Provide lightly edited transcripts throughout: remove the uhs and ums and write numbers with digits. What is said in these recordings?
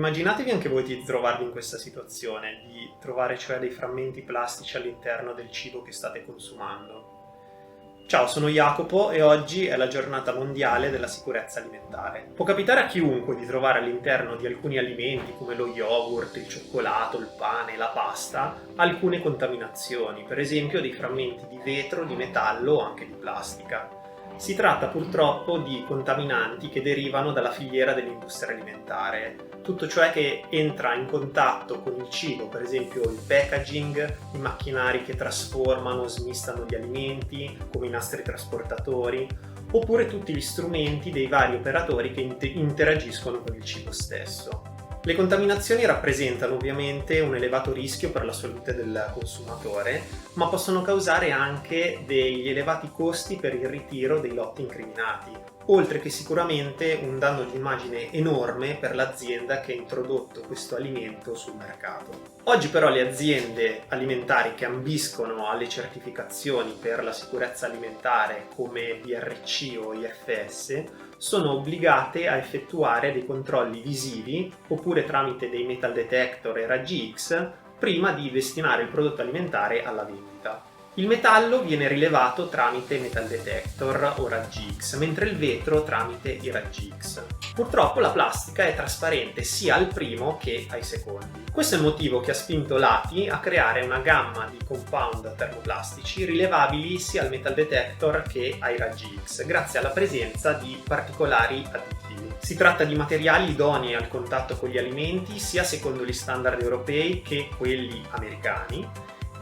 Immaginatevi anche voi di trovarvi in questa situazione, di trovare cioè dei frammenti plastici all'interno del cibo che state consumando. Ciao, sono Jacopo e oggi è la giornata mondiale della sicurezza alimentare. Può capitare a chiunque di trovare all'interno di alcuni alimenti come lo yogurt, il cioccolato, il pane, la pasta, alcune contaminazioni, per esempio dei frammenti di vetro, di metallo o anche di plastica. Si tratta purtroppo di contaminanti che derivano dalla filiera dell'industria alimentare, tutto ciò che entra in contatto con il cibo, per esempio il packaging, i macchinari che trasformano o smistano gli alimenti, come i nastri trasportatori, oppure tutti gli strumenti dei vari operatori che interagiscono con il cibo stesso. Le contaminazioni rappresentano ovviamente un elevato rischio per la salute del consumatore, ma possono causare anche degli elevati costi per il ritiro dei lotti incriminati, oltre che sicuramente un danno di immagine enorme per l'azienda che ha introdotto questo alimento sul mercato. Oggi però le aziende alimentari che ambiscono alle certificazioni per la sicurezza alimentare come BRC o IFS sono obbligate a effettuare dei controlli visivi oppure tramite dei metal detector e raggi X prima di destinare il prodotto alimentare alla vendita. Il metallo viene rilevato tramite metal detector o raggi X, mentre il vetro tramite i raggi X. Purtroppo la plastica è trasparente sia al primo che ai secondi. Questo è il motivo che ha spinto l'ATI a creare una gamma di compound termoplastici rilevabili sia al metal detector che ai raggi X, grazie alla presenza di particolari additivi. Si tratta di materiali idonei al contatto con gli alimenti sia secondo gli standard europei che quelli americani,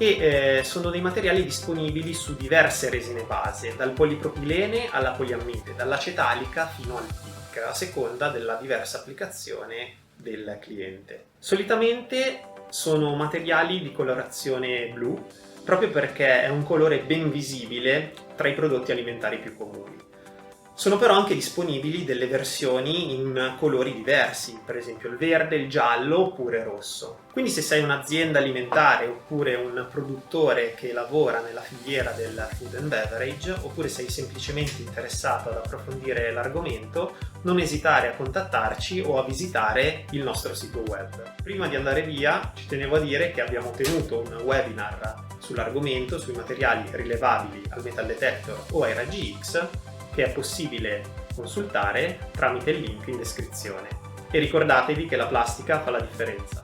e sono dei materiali disponibili su diverse resine base, dal polipropilene alla poliammide, dall'acetalica fino al PIC, a seconda della diversa applicazione del cliente. Solitamente sono materiali di colorazione blu, proprio perché è un colore ben visibile tra i prodotti alimentari più comuni. Sono però anche disponibili delle versioni in colori diversi, per esempio il verde, il giallo oppure il rosso. Quindi se sei un'azienda alimentare oppure un produttore che lavora nella filiera del food and beverage, oppure sei semplicemente interessato ad approfondire l'argomento, non esitare a contattarci o a visitare il nostro sito web. Prima di andare via, ci tenevo a dire che abbiamo tenuto un webinar sull'argomento, sui materiali rilevabili al metal detector o ai raggi X, che è possibile consultare tramite il link in descrizione. E ricordatevi che la plastica fa la differenza.